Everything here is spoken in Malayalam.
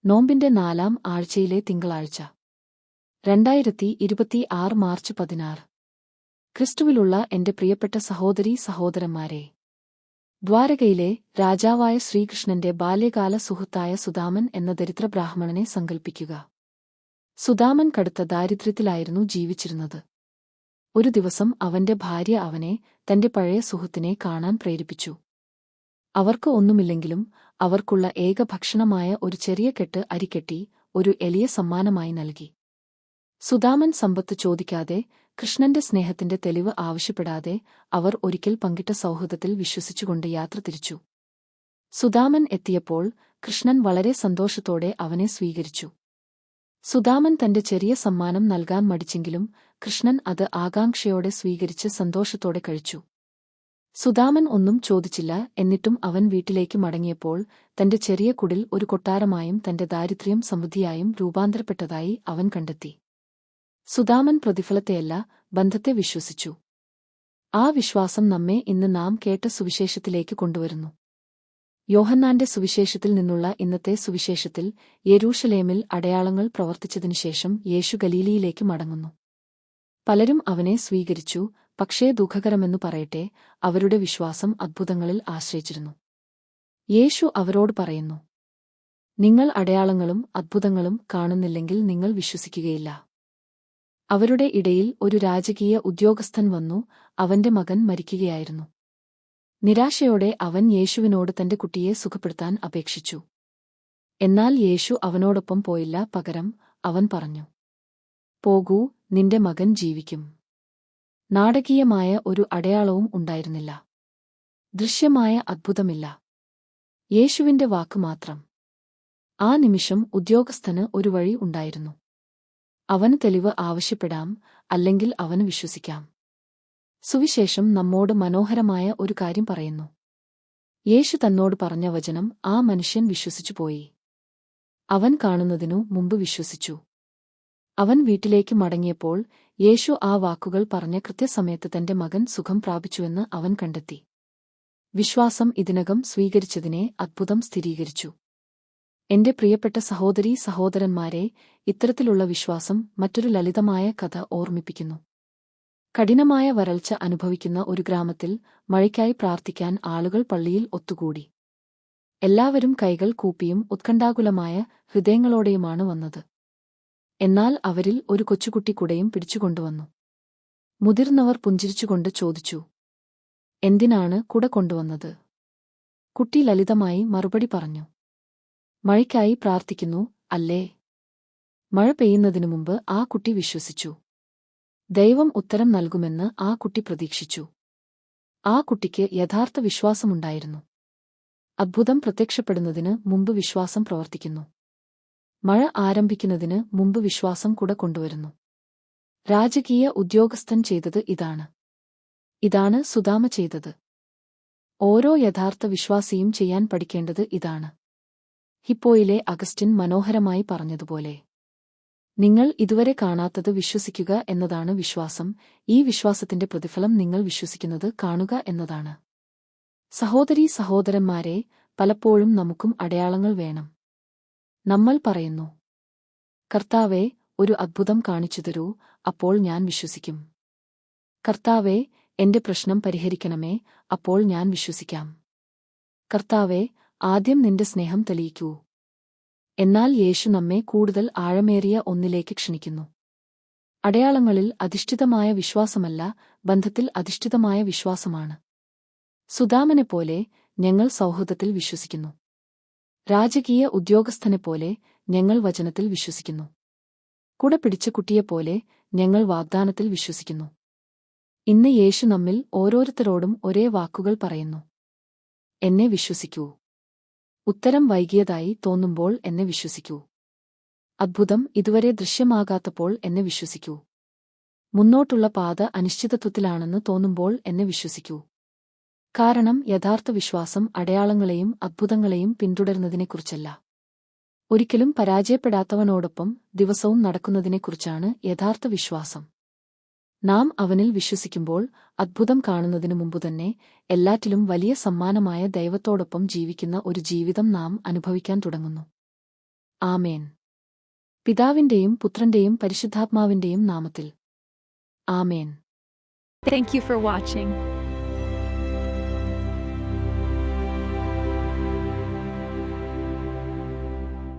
നോമ്പിന്റെ 4-ാം ആഴ്ചയിലെ തിങ്കളാഴ്ച 2026 മാർച്ച് 16. ക്രിസ്തുവിലുള്ള എന്റെ പ്രിയപ്പെട്ട സഹോദരീ സഹോദരന്മാരെ, ദ്വാരകയിലെ രാജാവായ ശ്രീകൃഷ്ണന്റെ ബാല്യകാല സുഹൃത്തായ സുദാമൻ എന്ന ദരിദ്ര ബ്രാഹ്മണനെ സങ്കൽപ്പിക്കുക. സുദാമൻ കടുത്ത ദാരിദ്ര്യത്തിലായിരുന്നു ജീവിച്ചിരുന്നത്. ഒരു ദിവസം അവന്റെ ഭാര്യ അവനെ തന്റെ പഴയ സുഹൃത്തിനെ കാണാൻ പ്രേരിപ്പിച്ചു. അവർക്ക് ഒന്നുമില്ലെങ്കിലും അവർക്കുള്ള ഏക ഭക്ഷണമായ ഒരു ചെറിയ കെട്ട് അരിക്കെട്ടി ഒരു എലിയെ സമ്മാനമായി നൽകി. സുദാമൻ സമ്പത്ത് ചോദിക്കാതെ, കൃഷ്ണന്റെ സ്നേഹത്തിന്റെ തെളിവ് ആവശ്യപ്പെടാതെ അവർ ഒരിക്കൽ പങ്കിട്ട സൗഹൃദത്തിൽ വിശ്വസിച്ചുകൊണ്ട് യാത്ര തിരിച്ചു. സുദാമൻ എത്തിയപ്പോൾ കൃഷ്ണൻ വളരെ സന്തോഷത്തോടെ അവനെ സ്വീകരിച്ചു. സുദാമൻ തന്റെ ചെറിയ സമ്മാനം നൽകാൻ മടിച്ചെങ്കിലും കൃഷ്ണൻ അത് ആകാംക്ഷയോടെ സ്വീകരിച്ച് സന്തോഷത്തോടെ കഴിച്ചു. സുദാമൻ ഒന്നും ചോദിച്ചില്ല. എന്നിട്ടും അവൻ വീട്ടിലേക്ക് മടങ്ങിയപ്പോൾ തന്റെ ചെറിയ കുടിൽ ഒരു കൊട്ടാരമായും തന്റെ ദാരിദ്ര്യം സമൃദ്ധിയായും രൂപാന്തരപ്പെട്ടതായി അവൻ കണ്ടെത്തി. സുദാമൻ പ്രതിഫലത്തെയല്ല, ബന്ധത്തെ വിശ്വസിച്ചു. ആ വിശ്വാസം നമ്മെ ഇന്ന് നാം കേട്ട സുവിശേഷത്തിലേക്ക് കൊണ്ടുവരുന്നു. യോഹന്നാന്റെ സുവിശേഷത്തിൽ നിന്നുള്ള ഇന്നത്തെ സുവിശേഷത്തിൽ യെരൂശലേമിൽ അടയാളങ്ങൾ പ്രവർത്തിച്ചതിനുശേഷം യേശു ഗലീലയിലേക്ക് മടങ്ങുന്നു. പലരും അവനെ സ്വീകരിച്ചു. പക്ഷേ ദുഃഖകരമെന്നു പറയട്ടെ, അവരുടെ വിശ്വാസം അദ്ഭുതങ്ങളിൽ ആശ്രയിച്ചിരുന്നു. യേശു അവരോട് പറയുന്നു, നിങ്ങൾ അടയാളങ്ങളും അദ്ഭുതങ്ങളും കാണുന്നില്ലെങ്കിൽ നിങ്ങൾ വിശ്വസിക്കുകയില്ല. അവരുടെ ഇടയിൽ ഒരു രാജകീയ ഉദ്യോഗസ്ഥൻ വന്നു. അവന്റെ മകൻ മരിക്കുകയായിരുന്നു. നിരാശയോടെ അവൻ യേശുവിനോട് തന്റെ കുട്ടിയെ സുഖപ്പെടുത്താൻ അപേക്ഷിച്ചു. എന്നാൽ യേശു അവനോടൊപ്പം പോയില്ല. പകരം അവൻ പറഞ്ഞു, പോകൂ, നിന്റെ മകൻ ജീവിക്കും. നാടകീയമായ ഒരു അടയാളവും ഉണ്ടായിരുന്നില്ല. ദൃശ്യമായ അദ്ഭുതമില്ല. യേശുവിന്റെ വാക്ക് മാത്രം. ആ നിമിഷം ഉദ്യോഗസ്ഥന് ഒരു വഴി ഉണ്ടായിരുന്നു. അവന് തെളിവ് ആവശ്യപ്പെടാം, അല്ലെങ്കിൽ അവന് വിശ്വസിക്കാം. സുവിശേഷം നമ്മോട് മനോഹരമായ ഒരു കാര്യം പറയുന്നു. യേശു തന്നോട് പറഞ്ഞ വചനം ആ മനുഷ്യൻ വിശ്വസിച്ചുപോയി. അവൻ കാണുന്നതിനു മുമ്പ് വിശ്വസിച്ചു. അവൻ വീട്ടിലേക്ക് മടങ്ങിയപ്പോൾ യേശു ആ വാക്കുകൾ പറഞ്ഞ കൃത്യസമയത്ത് തന്റെ മകൻ സുഖം പ്രാപിച്ചുവെന്ന് അവൻ കണ്ടെത്തി. വിശ്വാസം ഇതിനകം സ്വീകരിച്ചതിനെ അദ്ഭുതം സ്ഥിരീകരിച്ചു. എന്റെ പ്രിയപ്പെട്ട സഹോദരീ സഹോദരന്മാരെ, ഇത്തരത്തിലുള്ള വിശ്വാസം മറ്റൊരു ലളിതമായ കഥ ഓർമ്മിപ്പിക്കുന്നു. കഠിനമായ വരൾച്ച അനുഭവിക്കുന്ന ഒരു ഗ്രാമത്തിൽ മഴയ്ക്കായി പ്രാർത്ഥിക്കാൻ ആളുകൾ പള്ളിയിൽ ഒത്തുകൂടി. എല്ലാവരും കൈകൾ കൂപ്പിയും ഉത്കണ്ഠാകുലമായ ഹൃദയങ്ങളോടെയുമാണ് വന്നത്. എന്നാൽ അവരിൽ ഒരു കൊച്ചുകുട്ടി കുടയും പിടിച്ചുകൊണ്ടുവന്നു. മുതിർന്നവർ പുഞ്ചിരിച്ചുകൊണ്ട് ചോദിച്ചു, എന്തിനാണ് കുട കൊണ്ടുവന്നത്? കുട്ടി ലളിതമായി മറുപടി പറഞ്ഞു, മഴയ്ക്കായി പ്രാർത്ഥിക്കുന്നു, അല്ലേ? മഴ പെയ്യുന്നതിനു മുമ്പ് ആ കുട്ടി വിശ്വസിച്ചു. ദൈവം ഉത്തരം നൽകുമെന്ന് ആ കുട്ടി പ്രതീക്ഷിച്ചു. ആ കുട്ടിക്ക് യഥാർത്ഥ വിശ്വാസമുണ്ടായിരുന്നു. അദ്ഭുതം പ്രത്യക്ഷപ്പെടുന്നതിന് മുമ്പ് വിശ്വാസം പ്രവർത്തിക്കുന്നു. മഴ ആരംഭിക്കുന്നതിന് മുമ്പ് വിശ്വാസം കുട കൊണ്ടുവരുന്നു. രാജകീയ ഉദ്യോഗസ്ഥൻ ചെയ്തത് ഇതാണ്. ഇതാണ് സുദാമ ചെയ്തത്. ഓരോ യഥാർത്ഥ വിശ്വാസിയും ചെയ്യാൻ പഠിക്കേണ്ടത് ഇതാണ്. ഹിപ്പോയിലെ അഗസ്റ്റിൻ മനോഹരമായി പറഞ്ഞതുപോലെ, നിങ്ങൾ ഇതുവരെ കാണാത്തത് വിശ്വസിക്കുക എന്നതാണ് വിശ്വാസം. ഈ വിശ്വാസത്തിന്റെ പ്രതിഫലം നിങ്ങൾ വിശ്വസിക്കുന്നത് കാണുക എന്നതാണ്. സഹോദരീ സഹോദരന്മാരെ, പലപ്പോഴും നമുക്കും അടയാളങ്ങൾ വേണം. നമ്മൾ പറയുന്നു, കർത്താവേ, ഒരു അദ്ഭുതം കാണിച്ചു തരൂ, അപ്പോൾ ഞാൻ വിശ്വസിക്കും. കർത്താവേ, എന്റെ പ്രശ്നം പരിഹരിക്കണമേ, അപ്പോൾ ഞാൻ വിശ്വസിക്കാം. കർത്താവേ, ആദ്യം നിന്റെ സ്നേഹം തെളിയിക്കൂ. എന്നാൽ യേശു നമ്മെ കൂടുതൽ ആഴമേറിയ ഒന്നിലേക്ക് ക്ഷണിക്കുന്നു. അടയാളങ്ങളിൽ അധിഷ്ഠിതമായ വിശ്വാസമല്ല, ബന്ധത്തിൽ അധിഷ്ഠിതമായ വിശ്വാസമാണ്. സുദാമനെപ്പോലെ ഞങ്ങൾ സൗഹൃദത്തിൽ വിശ്വസിക്കുന്നു. രാജകീയ ഉദ്യോഗസ്ഥനെപ്പോലെ ഞങ്ങൾ വചനത്തിൽ വിശ്വസിക്കുന്നു. കുട പിടിച്ച കുട്ടിയെപ്പോലെ ഞങ്ങൾ വാഗ്ദാനത്തിൽ വിശ്വസിക്കുന്നു. ഇന്ന് യേശു നമ്മിൽ ഓരോരുത്തരോടും ഒരേ വാക്കുകൾ പറയുന്നു. എന്നെ വിശ്വസിക്കൂ. ഉത്തരം വൈകിയതായി തോന്നുമ്പോൾ എന്നെ വിശ്വസിക്കൂ. അദ്ഭുതം ഇതുവരെ ദൃശ്യമാകാത്തപ്പോൾ എന്നെ വിശ്വസിക്കൂ. മുന്നോട്ടുള്ള പാത അനിശ്ചിതത്വത്തിലാണെന്ന് തോന്നുമ്പോൾ എന്നെ വിശ്വസിക്കൂ. കാരണം യഥാർത്ഥ വിശ്വാസം അടയാളങ്ങളെയും അദ്ഭുതങ്ങളെയും പിന്തുടരുന്നതിനെക്കുറിച്ചല്ല, ഒരിക്കലും പരാജയപ്പെടാത്തവനോടൊപ്പം ദിവസവും നടക്കുന്നതിനെക്കുറിച്ചാണ് യഥാർത്ഥ വിശ്വാസം. നാം അവനിൽ വിശ്വസിക്കുമ്പോൾ അദ്ഭുതം കാണുന്നതിനു മുമ്പുതന്നെ എല്ലാറ്റിലും വലിയ സമ്മാനമായ ദൈവത്തോടൊപ്പം ജീവിക്കുന്ന ഒരു ജീവിതം നാം അനുഭവിക്കാൻ തുടങ്ങുന്നു. ആമേൻ. പിതാവിന്റെയും പുത്രന്റെയും പരിശുദ്ധാത്മാവിന്റെയും നാമത്തിൽ. ആമേൻ. Thank you for watching.